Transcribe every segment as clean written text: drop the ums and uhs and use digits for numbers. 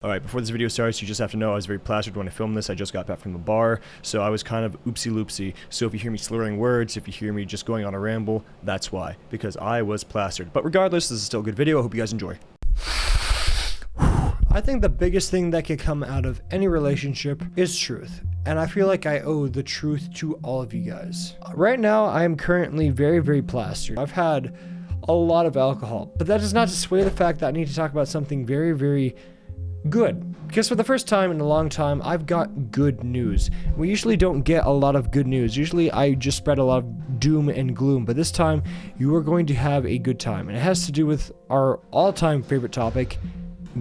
Alright, before this video starts, you just have to know I was very plastered when I filmed this. I just got back from the bar, so I was kind of oopsie-loopsie. So if you hear me slurring words, if you hear me just going on a ramble, that's why. Because I was plastered. But regardless, this is still a good video. I hope you guys enjoy. I think the biggest thing that could come out of any relationship is truth. And I feel like I owe the truth to all of you guys. Right now, I am currently very, very plastered. I've had a lot of alcohol, but that does not sway the fact that I need to talk about something very, very good, because for the first time in a long time I've got good news. We usually don't get a lot of good news. Usually I just spread a lot of doom and gloom, but this time you are going to have a good time, and it has to do with our all-time favorite topic,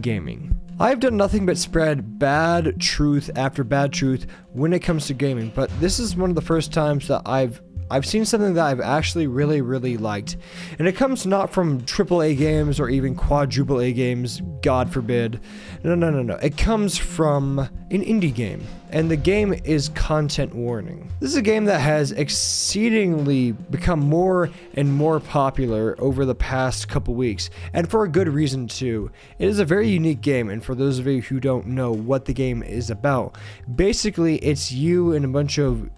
gaming. I've done nothing but spread bad truth after bad truth when it comes to gaming, but this is one of the first times that I've seen something that I've actually really liked. And it comes not from AAA games or even quadruple A games, God forbid. No. It comes from an indie game. And the game is Content Warning. This is a game that has exceedingly become more and more popular over the past couple weeks. And for a good reason too. It is a very unique game, and for those of you who don't know what the game is about, basically it's you and a bunch of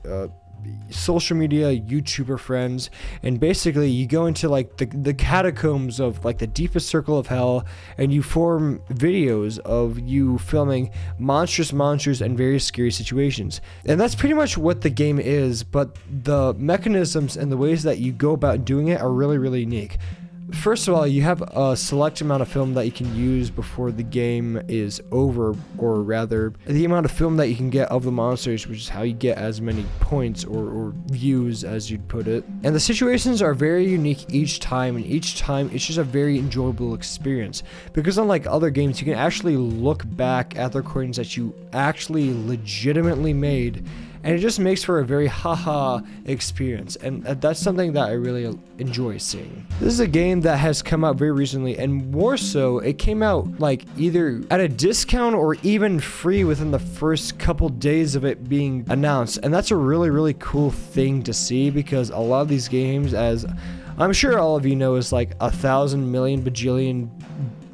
social media YouTuber friends, and basically you go into like the catacombs of like the deepest circle of hell, and you form videos of you filming monstrous monsters and very scary situations. And that's pretty much what the game is, but the mechanisms and the ways that you go about doing it are really unique. First of all, you have a select amount of film that you can use before the game is over, or rather, the amount of film that you can get of the monsters, which is how you get as many points or views as you'd put it. And the situations are very unique each time, and each time it's just a very enjoyable experience. Because unlike other games, you can actually look back at the recordings that you actually legitimately made, and it just makes for a very haha experience, and that's something that I really enjoy seeing. This is a game that has come out very recently, and more so, it came out like either at a discount or even free within the first couple days of it being announced, and that's a really cool thing to see, because a lot of these games, as I'm sure all of you know, is like 1,000 million bajillion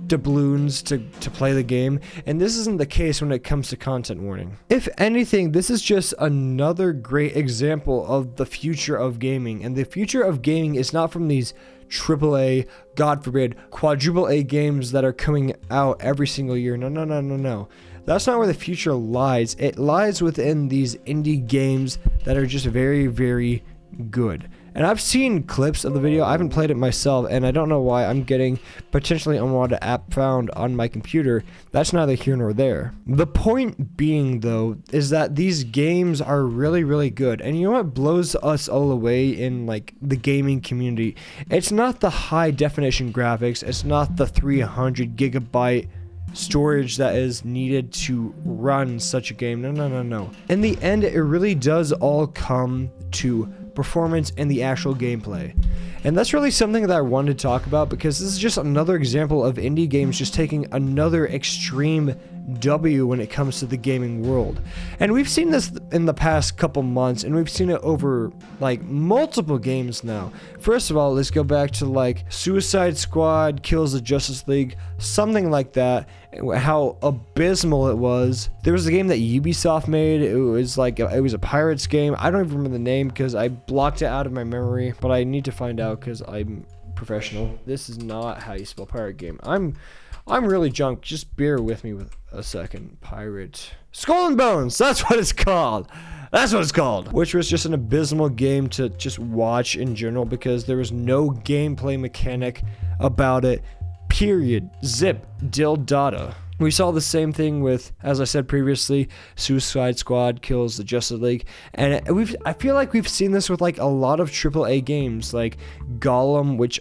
doubloons to play the game, and this isn't the case when it comes to Content Warning. If anything, this is just another great example of the future of gaming, and the future of gaming is not from these AAA, God forbid, quadruple A games that are coming out every single year. No. That's not where the future lies. It lies within these indie games that are just very good. And I've seen clips of the video. I haven't played it myself, and I don't know why I'm getting potentially unwanted app found on my computer. That's neither here nor there. The point being, though, is that these games are really good. And you know what blows us all away in like the gaming community? It's not the high definition graphics. It's not the 300 gigabyte storage that is needed to run such a game. No. In the end, it really does all come to performance and the actual gameplay. And that's really something that I wanted to talk about, because this is just another example of indie games just taking another extreme W when it comes to the gaming world. And we've seen this in the past couple months, and we've seen it over like multiple games now. First of all, let's go back to like Suicide Squad kills the Justice League, something like that, how abysmal it was. There was a game that Ubisoft made. It was a Pirates game. I don't even remember the name because I blocked it out of my memory, but I need to find out because I'm professional. This is not how you spell pirate game. I'm really drunk. Just bear with me with a second. Pirate Skull and Bones. That's what it's called. Which was just an abysmal game to just watch in general, because there was no gameplay mechanic about it. Period. Zip. Dill data. We saw the same thing with, as I said previously, Suicide Squad kills the Justice League, and I feel like we've seen this with like a lot of AAA games, like Gollum, which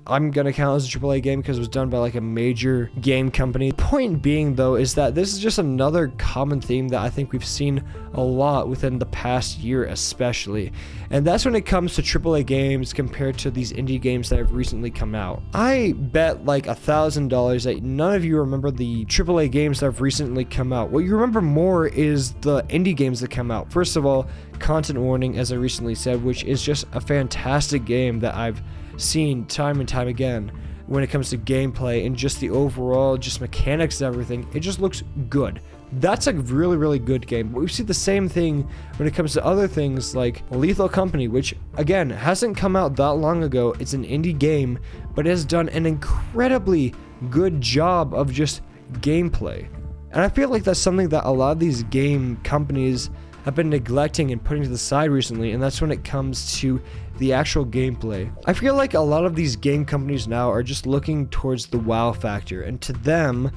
I'm gonna count as a AAA game because it was done by like a major game company. Point being, though, is that this is just another common theme that I think we've seen a lot within the past year especially, and that's when it comes to AAA games compared to these indie games that have recently come out. I bet like $1,000 that none of you remember the AAA games that have recently come out. What you remember more is the indie games that come out. First of all, Content Warning, as I recently said, which is just a fantastic game that I've seen time and time again. when it comes to gameplay and just the overall just mechanics and everything. It just looks good. That's a really, really good game. But we see the same thing when it comes to other things like Lethal Company, which again hasn't come out that long ago. It's an indie game, but it has done an incredibly good job of just gameplay. And I feel like that's something that a lot of these game companies have been neglecting and putting to the side recently, and that's when it comes to the actual gameplay. I feel like a lot of these game companies now are just looking towards the wow factor, and to them,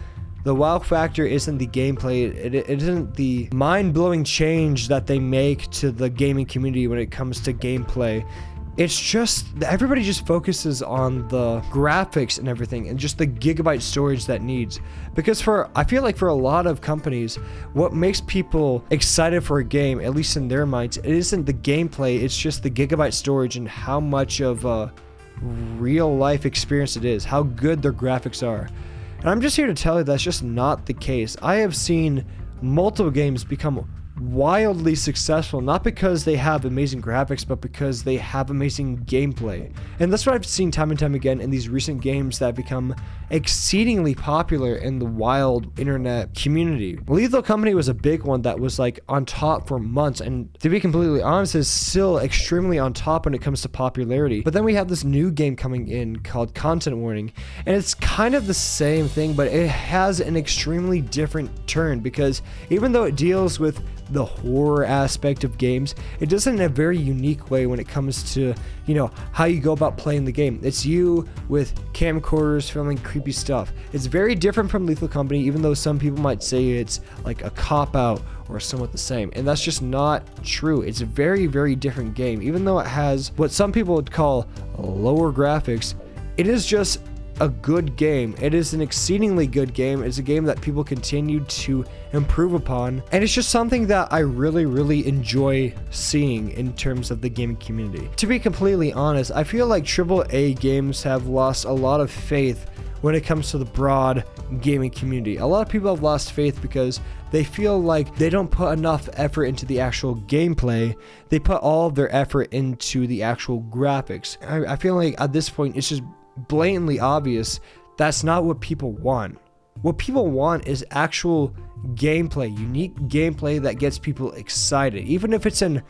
the wow factor isn't the gameplay, it isn't the mind-blowing change that they make to the gaming community when it comes to gameplay. It's just, everybody just focuses on the graphics and everything and just the gigabyte storage that needs. Because I feel like for a lot of companies, what makes people excited for a game, at least in their minds, it isn't the gameplay, it's just the gigabyte storage and how much of a real life experience it is, how good their graphics are. And I'm just here to tell you that's just not the case. I have seen multiple games become wildly successful, not because they have amazing graphics, but because they have amazing gameplay. And that's what I've seen time and time again in these recent games that have become exceedingly popular in the wild internet community. Lethal Company was a big one that was like on top for months, and to be completely honest, is still extremely on top when it comes to popularity. But then we have this new game coming in called Content Warning, and it's kind of the same thing, but it has an extremely different turn, because even though it deals with the horror aspect of games, it does it in a very unique way when it comes to, you know, how you go about playing the game. It's you with camcorders filming creepy stuff. It's very different from Lethal Company, even though some people might say it's like a cop-out or somewhat the same, and that's just not true. It's a very, very different game. Even though it has what some people would call lower graphics, it is just a good game. It is an exceedingly good game. It's a game that people continue to improve upon, and it's just something that I really, really enjoy seeing in terms of the gaming community. To be completely honest, I feel like AAA games have lost a lot of faith when it comes to the broad gaming community. A lot of people have lost faith because they feel like they don't put enough effort into the actual gameplay. They put all of their effort into the actual graphics. I feel like at this point it's just blatantly obvious that's not what people want. What people want is actual gameplay, unique gameplay that gets people excited, even if it's in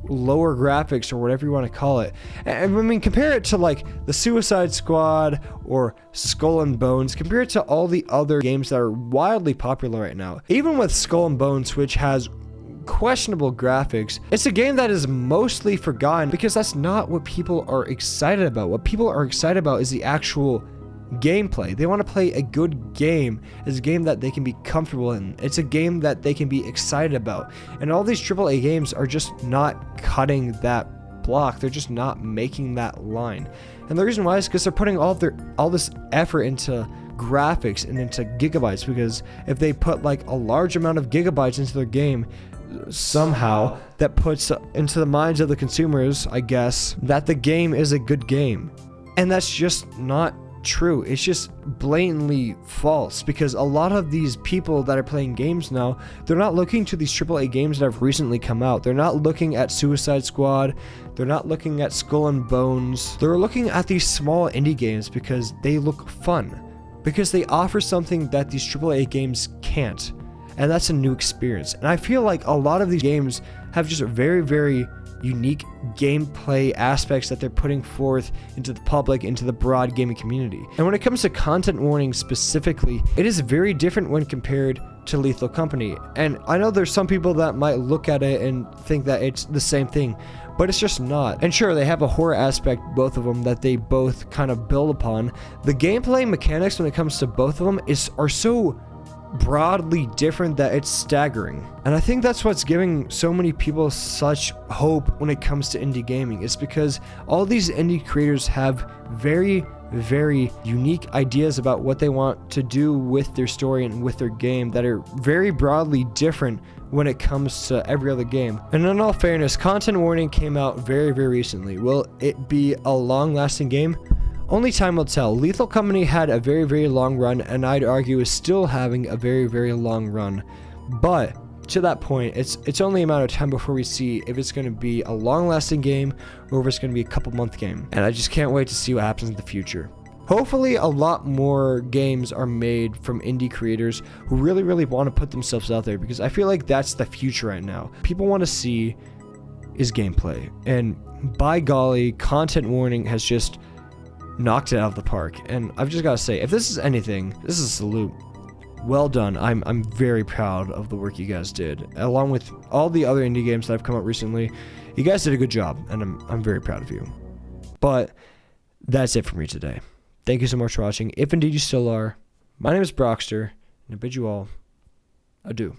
lower graphics or whatever you want to call it. And I mean, compare it to like the Suicide Squad or Skull and Bones, compare it to all the other games that are wildly popular right now. Even with Skull and Bones, which has questionable graphics, it's a game that is mostly forgotten because that's not what people are excited about. What people are excited about is the actual gameplay. They want to play a good game. It's a game that they can be comfortable in. It's a game that they can be excited about. And all these AAA games are just not cutting that block. They're just not making that line. And the reason why is because they're putting all this effort into graphics and into gigabytes, because if they put like a large amount of gigabytes into their game, somehow that puts into the minds of the consumers, I guess, that the game is a good game. And that's just not true. It's just blatantly false, because a lot of these people that are playing games now, they're not looking to these AAA games that have recently come out. They're not looking at Suicide Squad. They're not looking at Skull and Bones. They're looking at these small indie games because they look fun, because they offer something that these AAA games can't. And that's a new experience. And I feel like a lot of these games have just very, very unique gameplay aspects that they're putting forth into the public, into the broad gaming community. And when it comes to Content Warning specifically, it is very different when compared to Lethal Company. And I know there's some people that might look at it and think that it's the same thing, but it's just not. And sure, they have a horror aspect, both of them, that they both kind of build upon. The gameplay mechanics when it comes to both of them are so broadly different that it's staggering. And I think that's what's giving so many people such hope when it comes to indie gaming, is because all these indie creators have very, very unique ideas about what they want to do with their story and with their game that are very broadly different when it comes to every other game. And in all fairness, Content Warning came out very, very recently. Will it be a long-lasting game? Only time will tell. Lethal Company had a very, very long run, and I'd argue is still having a very, very long run. But to that point, it's only a matter of time before we see if it's going to be a long-lasting game or if it's going to be a couple-month game. And I just can't wait to see what happens in the future. Hopefully a lot more games are made from indie creators who really, really want to put themselves out there, because I feel like that's the future right now. People want to see is gameplay. And by golly, Content Warning has just knocked it out of the park. And I've just got to say, if this is anything, this is a salute. Well done. I'm very proud of the work you guys did. Along with all the other indie games that have come out recently, you guys did a good job, and I'm very proud of you. But that's it for me today. Thank you so much for watching. If indeed you still are, my name is Brockster, and I bid you all adieu.